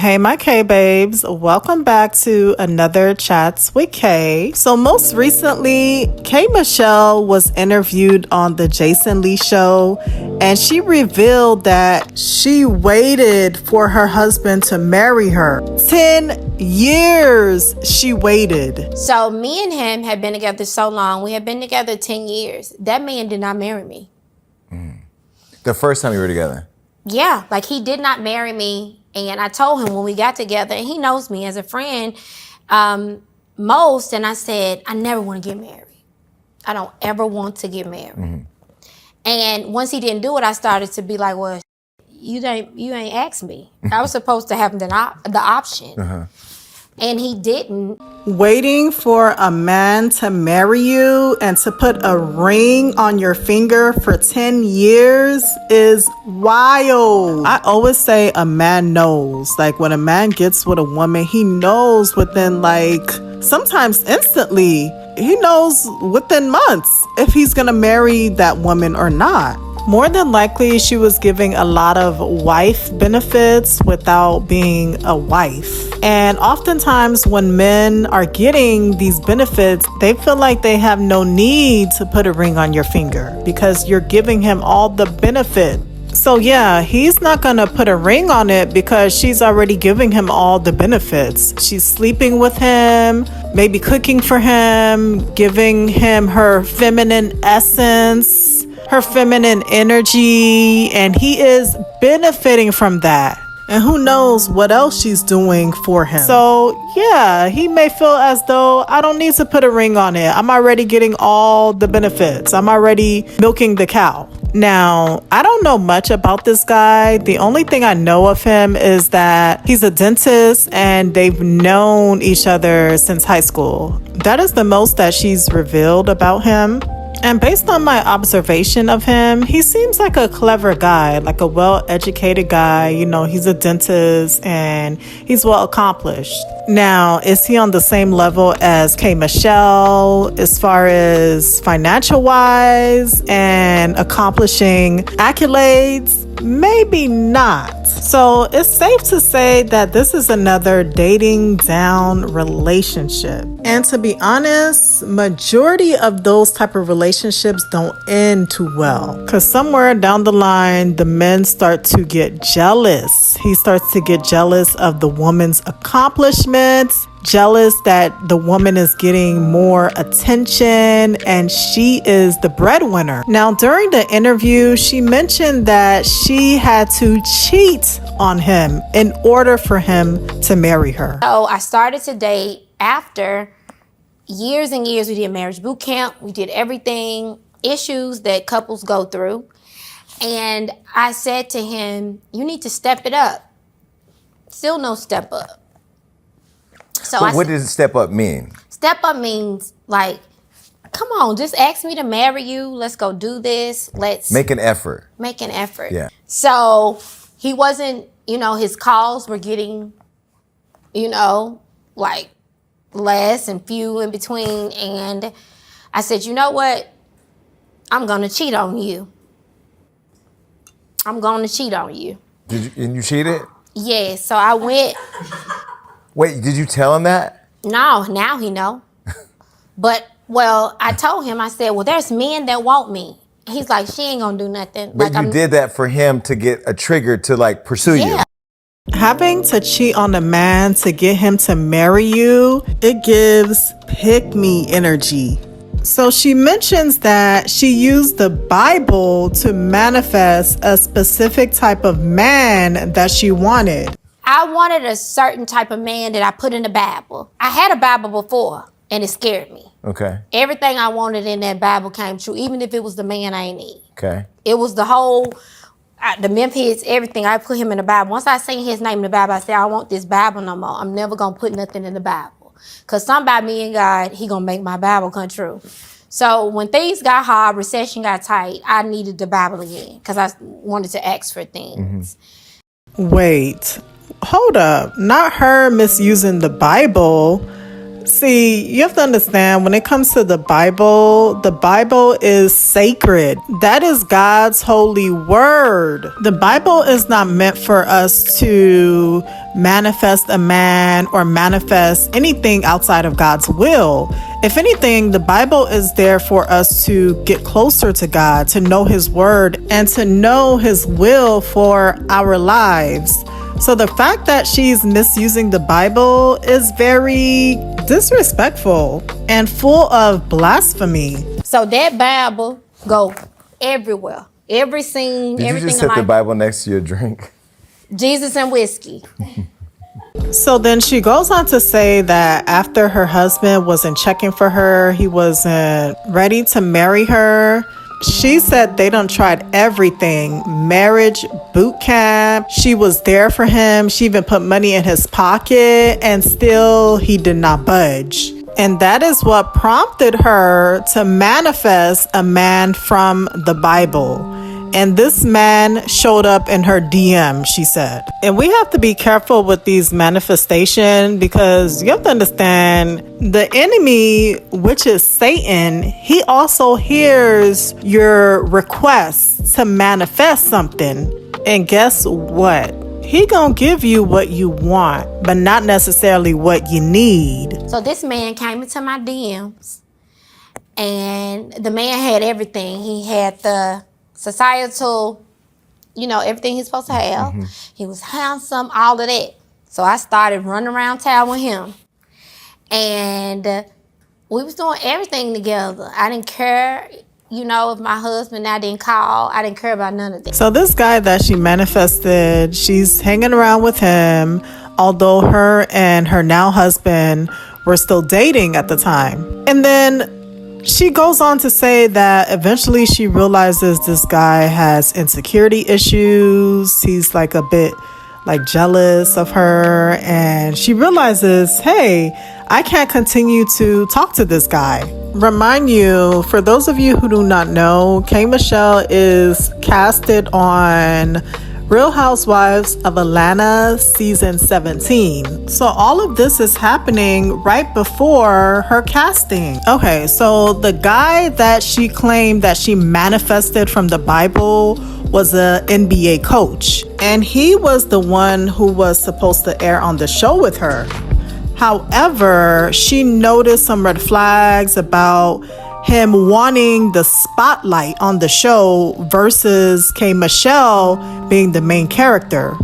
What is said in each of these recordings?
Hey, my K babes. Welcome back to another Chats with Kay. So most recently, K Michelle was interviewed on the Jason Lee show, and she revealed that she waited for her husband to marry her. 10 years she waited. So me and him have been together so long. We have been together 10 years. That man did not marry me. The first time you were together? Yeah, like he did not marry me. And I told him when we got together, and he knows me as a friend most, and I said, I never want to get married. I don't ever want to get married. Mm-hmm. And once he didn't do it, I started to be like, well, you ain't asked me. I was supposed to have the option. Uh-huh. And he didn't. Waiting for a man to marry you and to put a ring on your finger for 10 years is wild. I always say a man knows. Like when a man gets with a woman, he knows within sometimes instantly. He knows within months if he's gonna marry that woman or not. More than likely, she was giving a lot of wife benefits without being a wife. And oftentimes when men are getting these benefits, they feel like they have no need to put a ring on your finger because you're giving him all the benefit. So yeah, he's not gonna put a ring on it because she's already giving him all the benefits. She's sleeping with him, maybe cooking for him, giving him her feminine essence, her feminine energy, and he is benefiting from that. And who knows what else she's doing for him. So yeah, he may feel as though I don't need to put a ring on it. I'm already getting all the benefits. I'm already milking the cow. Now, I don't know much about this guy. The only thing I know of him is that he's a dentist and they've known each other since high school. That is the most that she's revealed about him. And based on my observation of him, he seems like a clever guy, like a well-educated guy. You know, he's a dentist and he's well accomplished. Now, is he on the same level as K Michelle as far as financial wise and accomplishing accolades? Maybe not. So it's safe to say that this is another dating down relationship. And to be honest, majority of those type of relationships don't end too well. Because somewhere down the line, the men start to get jealous. He starts to get jealous of the woman's accomplishments, jealous that the woman is getting more attention and she is the breadwinner. Now, during the interview, she mentioned that she had to cheat on him in order for him to marry her. So I started to date after years and years. We did marriage boot camp. We did everything, issues that couples go through. And I said to him, you need to step it up. Still no step up. So but what does step up mean? Step up means like, come on, just ask me to marry you. Let's go do this. Let's make an effort. Make an effort. Yeah. So he wasn't, his calls were getting, like less and few in between. And I said, you know what? I'm going to cheat on you. I'm going to cheat on you. And you cheated? Yeah. So I went. Wait, did you tell him that? No, now he know. But, I told him, I said, well, there's men that want me. He's like, she ain't gonna do nothing. But you did that for him to get a trigger to pursue you. Having to cheat on a man to get him to marry you, it gives pick me energy. So she mentions that she used the Bible to manifest a specific type of man that she wanted. I wanted a certain type of man that I put in the Bible. I had a Bible before, and it scared me. Okay. Everything I wanted in that Bible came true, even if it was the man I ain't need. Okay. It was the whole, the Memphis, everything. I put him in the Bible. Once I seen his name in the Bible, I said, I don't want this Bible no more. I'm never going to put nothing in the Bible. Because somebody, me and God, he going to make my Bible come true. So when things got hard, recession got tight, I needed the Bible again because I wanted to ask for things. Mm-hmm. Wait. Hold up, not her misusing the Bible. See, you have to understand, when it comes to the Bible is sacred. That is God's holy word. The Bible is not meant for us to manifest a man or manifest anything outside of God's will. If anything, the Bible is there for us to get closer to God, to know his word, and to know his will for our lives. So the fact that she's misusing the Bible is very disrespectful and full of blasphemy. So that Bible go everywhere. Every scene, Did everything you just in set the life. Bible next to your drink? Jesus and whiskey. So then she goes on to say that after her husband wasn't checking for her, he wasn't ready to marry her. She said they done tried everything. Marriage, boot camp. She was there for him. She even put money in his pocket, and still he did not budge. And that is what prompted her to manifest a man from the Bible. And this man showed up in her DM, she said. And we have to be careful with these manifestations, because you have to understand, the enemy, which is Satan, he also hears your requests to manifest something. And guess what? He gonna give you what you want, but not necessarily what you need. So this man came into my DMs, and the man had everything. He had the societal, everything he's supposed to have. Mm-hmm. He was handsome, all of that. So I started running around town with him. And we was doing everything together. I didn't care, if my husband and I didn't call. I didn't care about none of that. So this guy that she manifested, she's hanging around with him, although her and her now husband were still dating at the time. And then she goes on to say that eventually she realizes this guy has insecurity issues. He's like a bit jealous of her. And she realizes, hey, I can't continue to talk to this guy. Remind you, for those of you who do not know, K. Michelle is casted on Real Housewives of Atlanta season 17. So all of this is happening right before her casting. Okay, so the guy that she claimed that she manifested from the Bible was an NBA coach, and he was the one who was supposed to air on the show with her. However, she noticed some red flags about him wanting the spotlight on the show versus K. Michelle being the main character.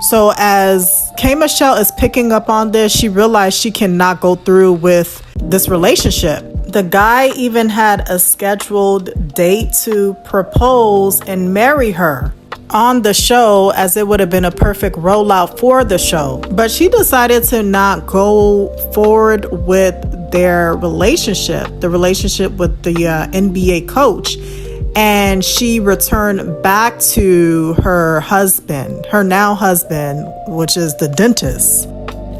So as K. Michelle is picking up on this, she realized she cannot go through with this relationship. The guy even had a scheduled date to propose and marry her on the show, as it would have been a perfect rollout for the show. But she decided to not go forward with their relationship, the relationship with the NBA coach. And she returned back to her husband, her now husband, which is the dentist.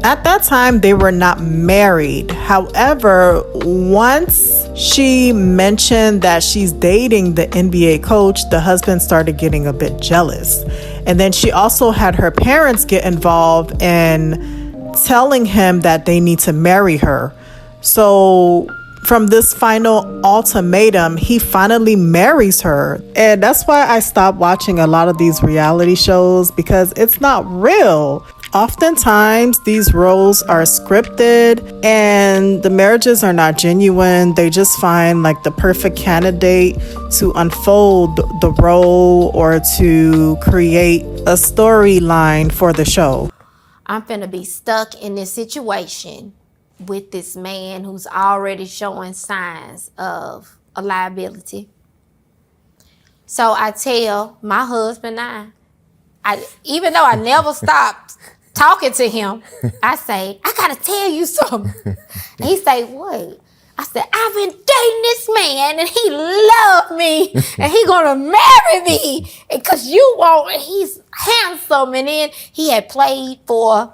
At that time, they were not married. However, once she mentioned that she's dating the NBA coach, the husband started getting a bit jealous. And then she also had her parents get involved in telling him that they need to marry her. So from this final ultimatum, he finally marries her. And that's why I stopped watching a lot of these reality shows, because it's not real. Oftentimes, these roles are scripted and the marriages are not genuine. They just find the perfect candidate to unfold the role or to create a storyline for the show. I'm finna be stuck in this situation with this man who's already showing signs of a liability. So I tell my husband even though I never stopped talking to him, I say, I gotta tell you something. And he say, what? I said, I've been dating this man and he loved me and he gonna marry me because he's handsome. And then he had played for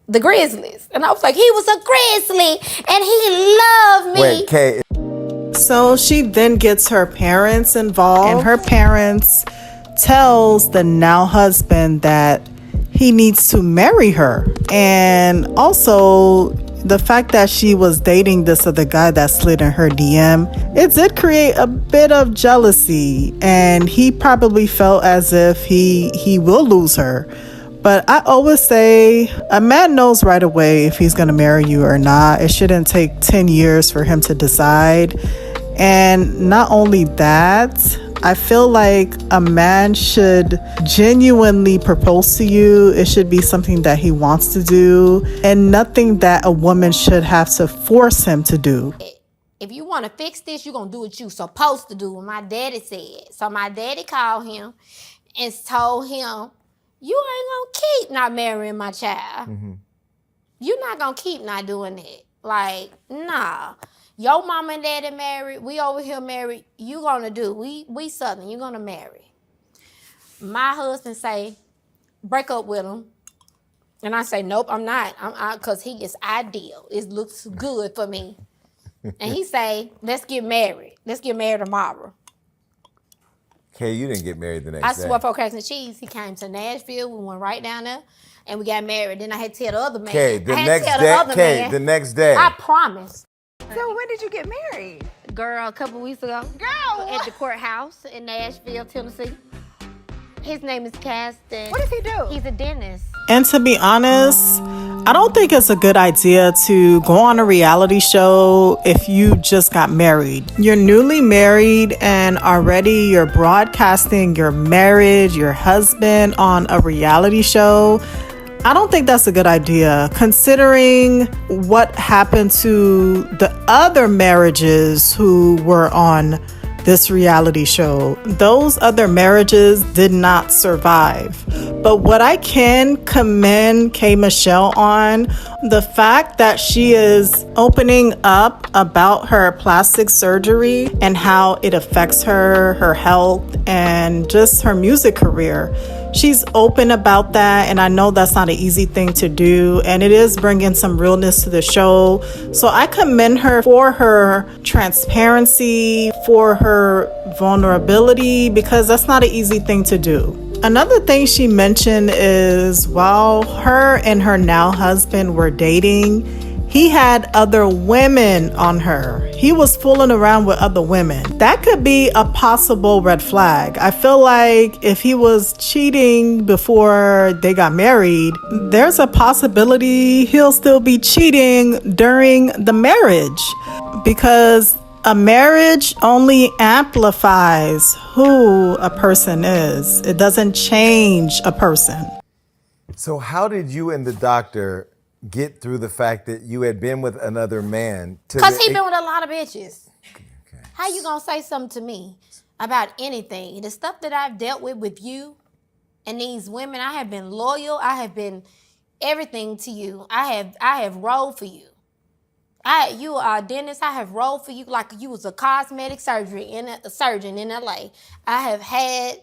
the Grizzlies. And I was like, he was a Grizzly and he loved me. Wait, Kay. So she then gets her parents involved, and her parents tells the now husband that he needs to marry her. And also, the fact that she was dating this other guy that slid in her DM, it did create a bit of jealousy, and he probably felt as if he will lose her. But I always say a man knows right away if he's going to marry you or not. It shouldn't take 10 years for him to decide. And not only that, I feel like a man should genuinely propose to you. It should be something that he wants to do, and nothing that a woman should have to force him to do. If you want to fix this, you're going to do what you're supposed to do, what my daddy said. So my daddy called him and told him, you ain't going to keep not marrying my child. You're not going to keep not doing it. Like, nah. Your mama and daddy married. We over here married. You gonna do. We Southern. You gonna marry. My husband say, break up with him. And I say, nope, I'm not. I'm out because he is ideal. It looks good for me. And he say, let's get married. Let's get married tomorrow. Kay, you didn't get married the next day. I swear for cracks and cheese. He came to Nashville. We went right down there. And we got married. Then I had to tell the other man. Kay, the next day. I promise. So when did you get married? Girl, a couple weeks ago. Girl! At the courthouse in Nashville, Tennessee. His name is Caston. What does he do? He's a dentist. And to be honest, I don't think it's a good idea to go on a reality show if you just got married. You're newly married and already you're broadcasting your marriage, your husband on a reality show. I don't think that's a good idea, considering what happened to the other marriages who were on this reality show. Those other marriages did not survive. But what I can commend K. Michelle on, the fact that she is opening up about her plastic surgery and how it affects her health, and just her music career. She's open about that, and I know that's not an easy thing to do, and it is bringing some realness to the show. So I commend her for her transparency, for her vulnerability, because that's not an easy thing to do. Another thing she mentioned is while her and her now husband were dating, he had other women on her. He was fooling around with other women. That could be a possible red flag. I feel like if he was cheating before they got married, there's a possibility he'll still be cheating during the marriage, because a marriage only amplifies who a person is. It doesn't change a person. So how did you and the doctor get through the fact that you had been with another man? Because he been with a lot of bitches. Okay. How you gonna say something to me about anything? The stuff that I've dealt with you and these women, I have been loyal. I have been everything to you. I have rolled for you. You are a dentist. I have rolled for you like you was a cosmetic surgeon in LA. I have had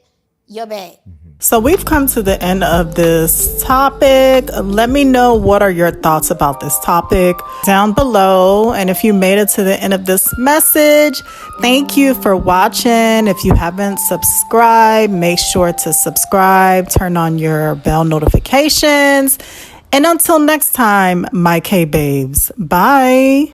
your back. So we've come to the end of this topic. Let me know what are your thoughts about this topic down below. And if you made it to the end of this message, thank you for watching. If you haven't subscribed, make sure to subscribe, turn on your bell notifications. And until next time, my K-Babes, bye.